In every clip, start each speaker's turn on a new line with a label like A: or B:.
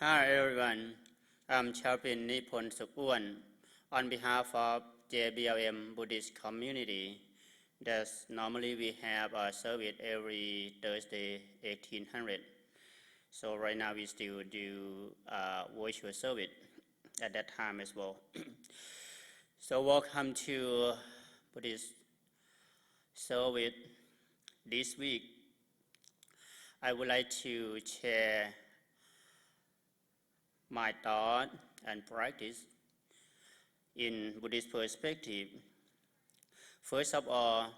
A: Hi everyone, I'm Chairman Nipon Sukwan on behalf of JBLM Buddhist community. That's normally we have a service every Thursday 1800. So right now we still do virtual service at that time as well. So welcome to Buddhist service. This week I would like to share my thought and practice in Buddhist perspective. First of all,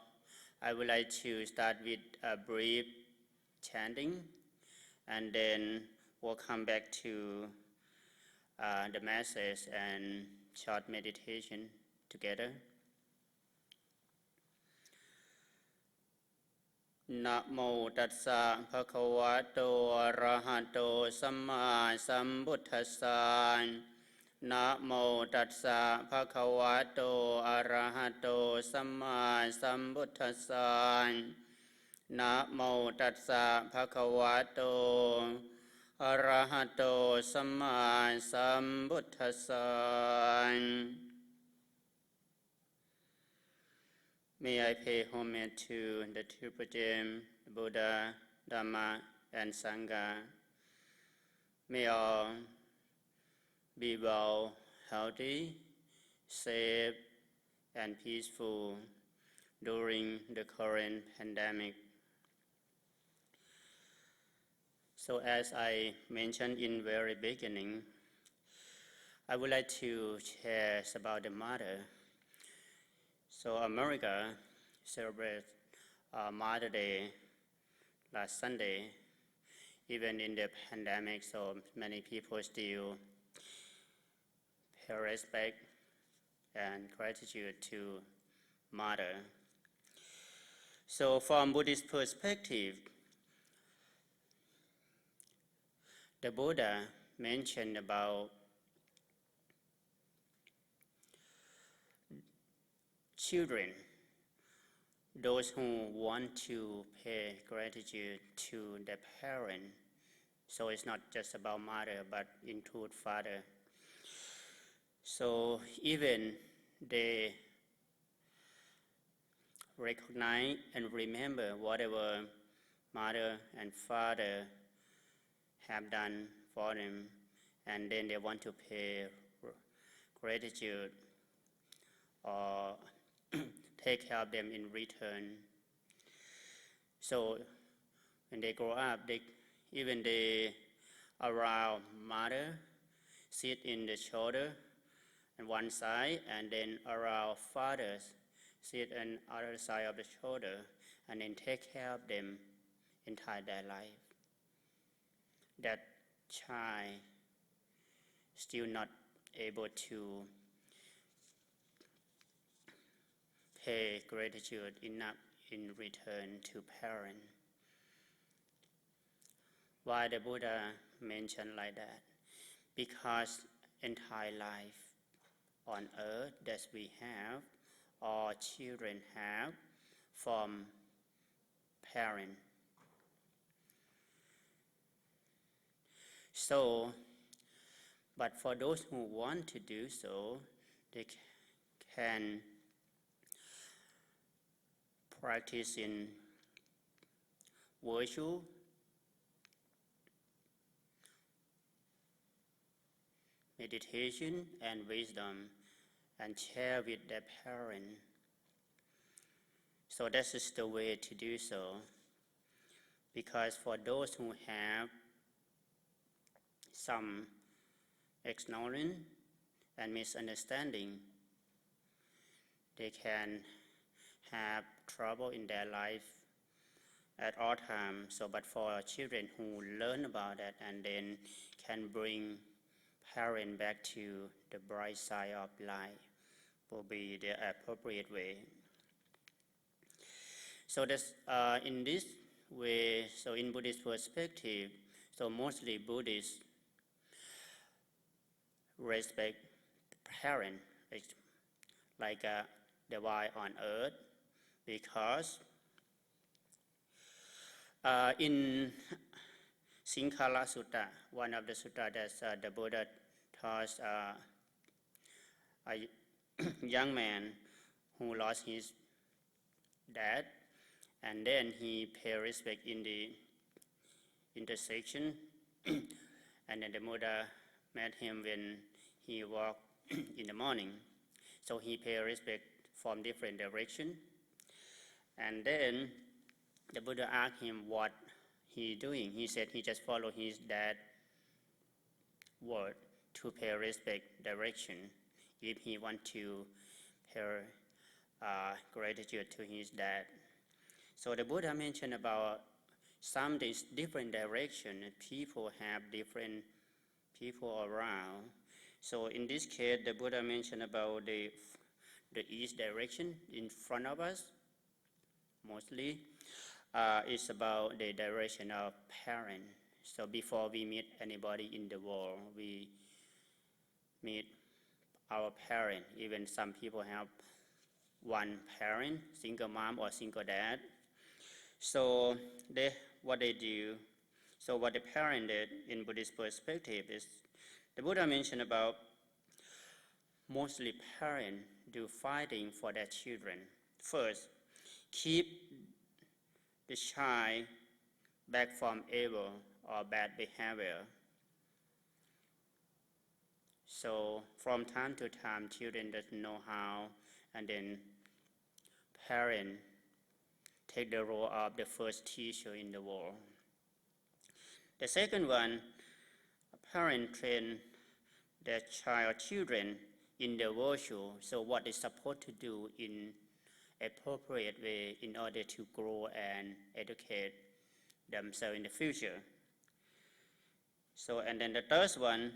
A: I would like to start with a brief chanting, and then we'll come back to the message and short meditation together. Namo tassa bhagavato arahato samma sambuddhassa. Namo tassa bhagavato arahato samma sambuddhassa. Namo tassa bhagavato arahato samma sambuddhassa. May I pay homage to the Supreme Buddha, Dhamma, and Sangha. May all be well, healthy, safe, and peaceful during the current pandemic. So as I mentioned in very beginning, I would like to share about the Mother. So America celebrates Mother Day last Sunday, even in the pandemic, so many people still pay respect and gratitude to Mother. So from Buddhist perspective, the Buddha mentioned about children, those who want to pay gratitude to their parent. So it's not just about mother, but include father. So even they recognize and remember whatever mother and father have done for them, and then they want to pay gratitude or take care of them in return. So when they grow up, they around mother, sit in the shoulder on one side, and then around fathers, sit on other side of the shoulder, and then take care of them entire their life. That child still not able to pay gratitude enough in return to parent. Why the Buddha mentioned like that? Because entire life on earth that we have, all children have from parent. So, but for those who want to do so, they can practice in virtue, meditation, and wisdom, and share with their parent. So that is the way to do so. Because for those who have some ignorance and misunderstanding, they can have trouble in their life at all times. So, but for children who learn about that and then can bring parent back to the bright side of life will be the appropriate way. So that's in this way. So in Buddhist perspective, so mostly Buddhists respect parent like the one on earth, because in Sinkhala Sutta, one of the sutta that the Buddha taught a young man who lost his dad, and then he paid respect in the intersection, and then the Buddha met him when he walked in the morning. So he paid respect from different direction, and then the Buddha asked him what he doing. He said he just follow his dad's word to pay respect direction if he want to pay gratitude to his dad. So the Buddha mentioned about some different direction. People have different people around. So in this case, the Buddha mentioned about the east direction in front of us. Mostly, it's about the direction of parent. So before we meet anybody in the world, we meet our parent. Even some people have one parent, single mom or single dad. So what they do, so what the parent did in Buddhist perspective is, the Buddha mentioned about mostly parents do fighting for their children. First, keep the child back from evil or bad behavior. So from time to time, children doesn't know how, and then parents take the role of the first teacher in the world. The second one, parents train their children in the virtue, so what they're supposed to do in appropriate way in order to grow and educate themselves in the future. So, and then the third one,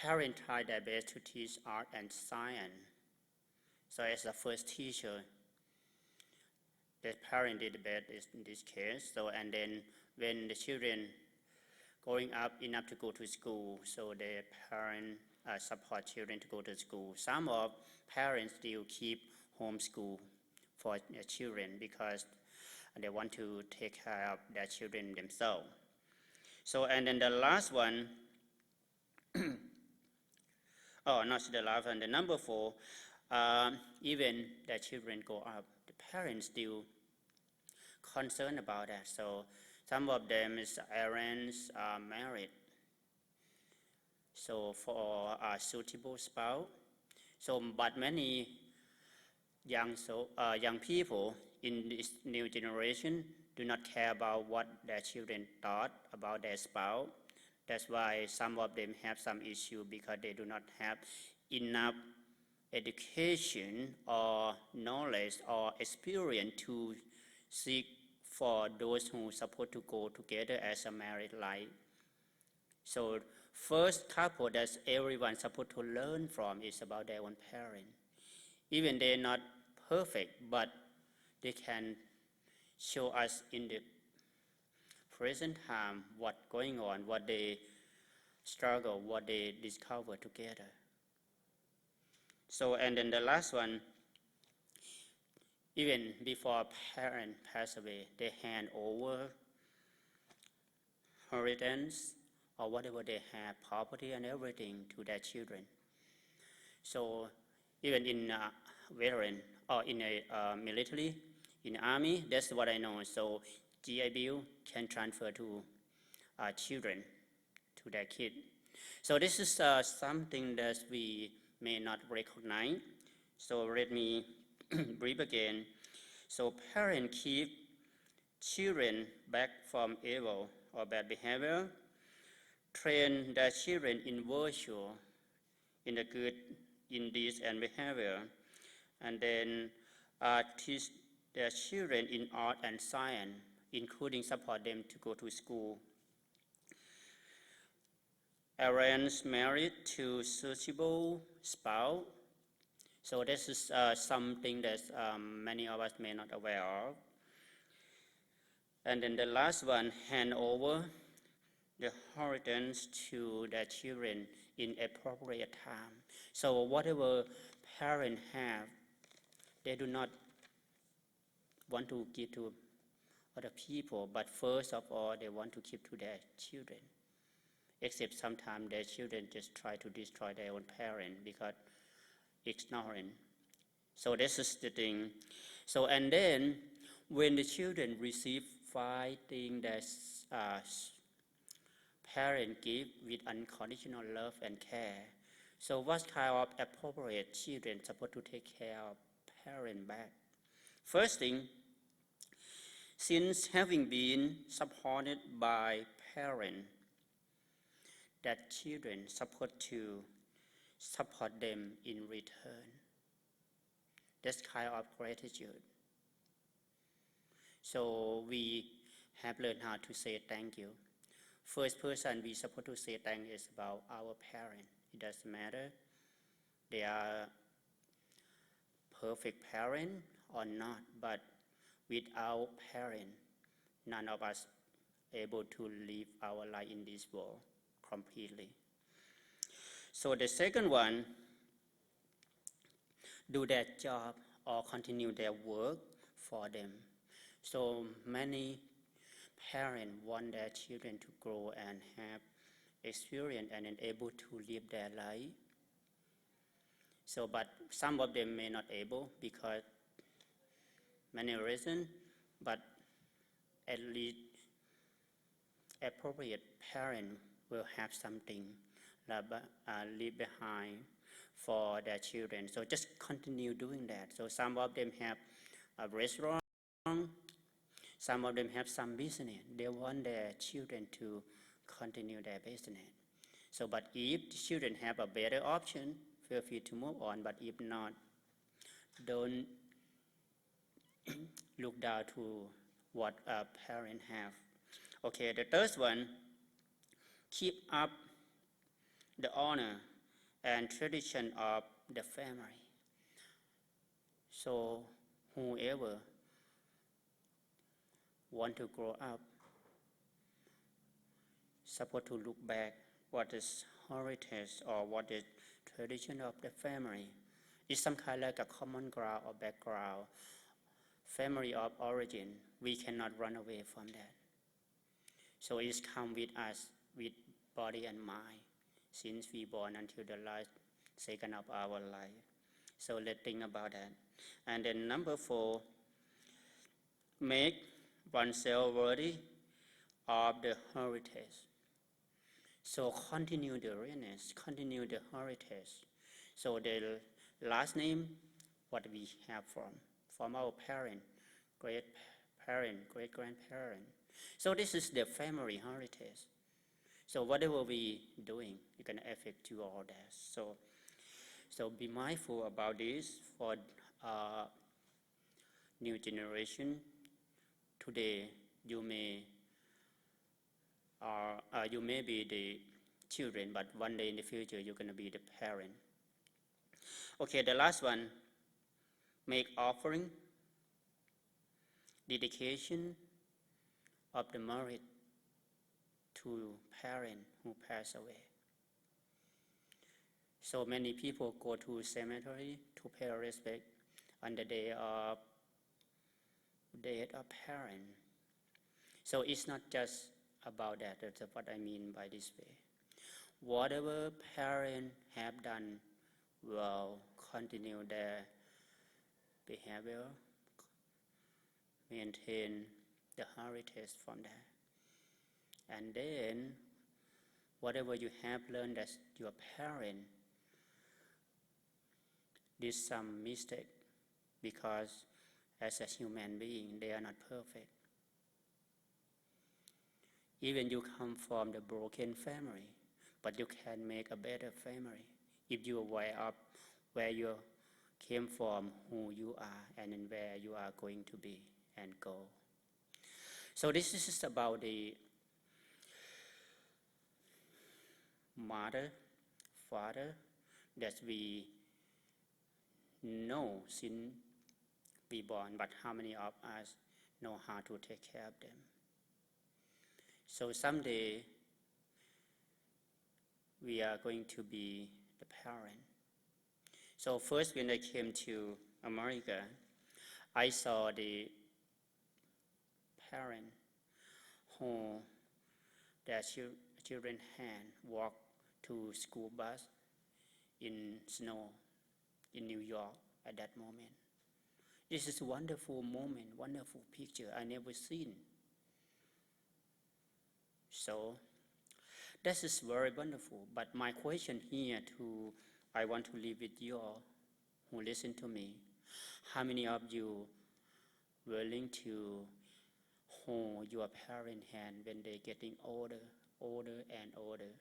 A: parents try their best to teach art and science. So as the first teacher, the parent did the best in this case. So, and then when the children growing up enough to go to school, so the parents support children to go to school. Some of parents still keep homeschool for their children because they want to take care of their children themselves. So, and then the last one, oh, not the last one, the number 4, even the children grow up, the parents still concerned about that. So some of them is parents are married, so for a suitable spouse. So, but many young people in this new generation do not care about what their children thought about their spouse. That's why some of them have some issue because they do not have enough education or knowledge or experience to seek for those who are supposed to go together as a married life. So first couple that everyone supposed to learn from is about their own parent. Even they're not perfect, but they can show us in the present time what's going on, what they struggle, what they discover together. So, and then the last one, even before a parent pass away, they hand over inheritance or whatever they have, property and everything to their children. So even in veteran or in a military, in army, that's what I know. So GI Bill can transfer to children, to their kid. So this is something that we may not recognize. So let me brief again. So parents keep children back from evil or bad behavior, train their children in virtue, in the good in deeds and behavior, and then teach their children in art and science, including support them to go to school. Arrange marriage to suitable spouse. So this is something that many of us may not aware of. And then the last one, hand over the inheritance to their children in appropriate time. So whatever parents have, they do not want to give to other people, but first of all, they want to keep to their children. Except sometimes their children just try to destroy their own parent because ignorant. So this is the thing. So and then when the children receive fighting that parent give with unconditional love and care, so what kind of appropriate children supposed to take care of parent back? First thing, since having been supported by parent, that children supposed to support them in return. That's kind of gratitude. So we have learned how to say thank you. First person we supposed to say thank you is about our parent. It doesn't matter they are perfect parent or not, but without parent, none of us able to live our life in this world completely. So the second one, do their job or continue their work for them. So many parents want their children to grow and have experience and able to live their life. So, but some of them may not able because many reasons, but at least appropriate parent will have something leave behind for their children. So just continue doing that. So some of them have a restaurant, some of them have some business. They want their children to continue their business. So, but if the children have a better option, feel free to move on. But if not, don't look down to what a parent have. Okay, the third one, keep up the honor and tradition of the family. So whoever want to grow up supposed to look back what is heritage or what is tradition of the family. It's some kind of like a common ground or background, family of origin. We cannot run away from that. So it's come with us, with body and mind, since we born until the last second of our life. So let's think about that. And then number 4, make oneself worthy of the heritage. So continue the lineage, continue the heritage. So the last name, what we have from our parent, great parent, great grandparent. So this is the family heritage. So whatever we doing, it can affect you all that. So be mindful about this for new generation. Today you may be the children, but one day in the future you're going to be the parent. Okay, the last one, make offering, dedication of the merit to parents who pass away. So many people go to cemetery to pay respect on the day of death of parent. So it's not just about that. That's what I mean by this way. Whatever parents have done will continue their behavior, maintain the heritage from that. And then whatever you have learned as your parent did some mistake, because as a human being they are not perfect. Even you come from the broken family, but you can make a better family if you are aware of where you came from, who you are, and where you are going to be and go. So this is just about the mother, father that we know since we born, but how many of us know how to take care of them? So someday we are going to be the parent. So first when I came to America, I saw the parents who their children hand walk to school bus in snow in New York at that moment. This is a wonderful moment, wonderful picture I never seen. So this is very wonderful. But my question here I want to leave with you all who listen to me. How many of you willing to hold your parent hand when they're getting older and older?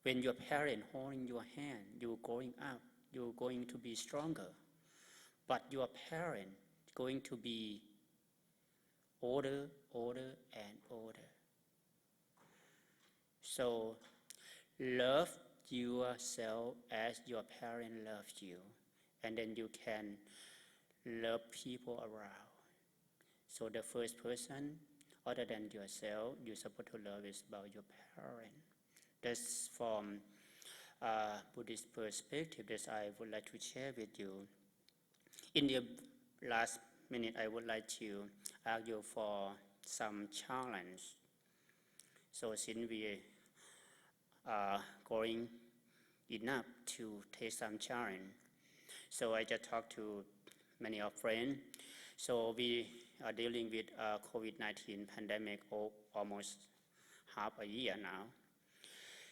A: When your parent holding your hand, you're growing up, you're going to be stronger. But your parent going to be older and older. So love yourself as your parent loves you, and then you can love people around. So the first person other than yourself you're supposed to love is about your parent. That's from Buddhist perspective that I would like to share with you. In the last minute, I would like to ask you for some challenge. So since we are growing enough to take some challenge, so I just talked to many of friends. So we are dealing with COVID-19 pandemic almost half a year now.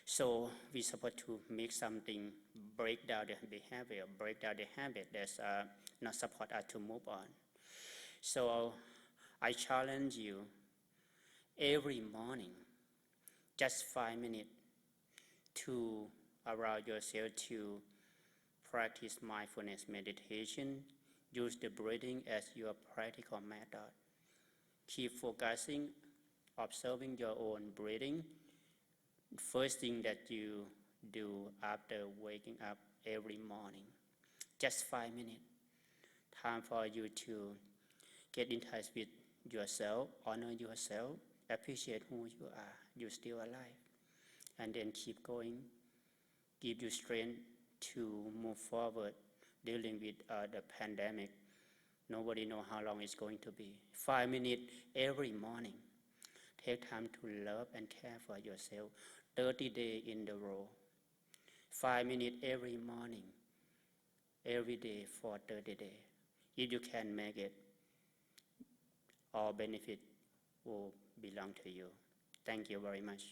A: So we're supposed to make something, break down the behavior, break down the habit that's not support us to move on. So I challenge you every morning, just 5 minutes to allow yourself to practice mindfulness meditation. Use the breathing as your practical method. Keep focusing, observing your own breathing. First thing that you do after waking up every morning. Just 5 minutes. Time for you to get in touch with yourself, honor yourself, appreciate who you are. You're still alive. And then keep going. Give you strength to move forward dealing with the pandemic. Nobody knows how long it's going to be. 5 minutes every morning. Take time to love and care for yourself. 30 days in the row. 5 minutes every morning, every day for 30 days. If you can make it, all benefit will belong to you. Thank you very much.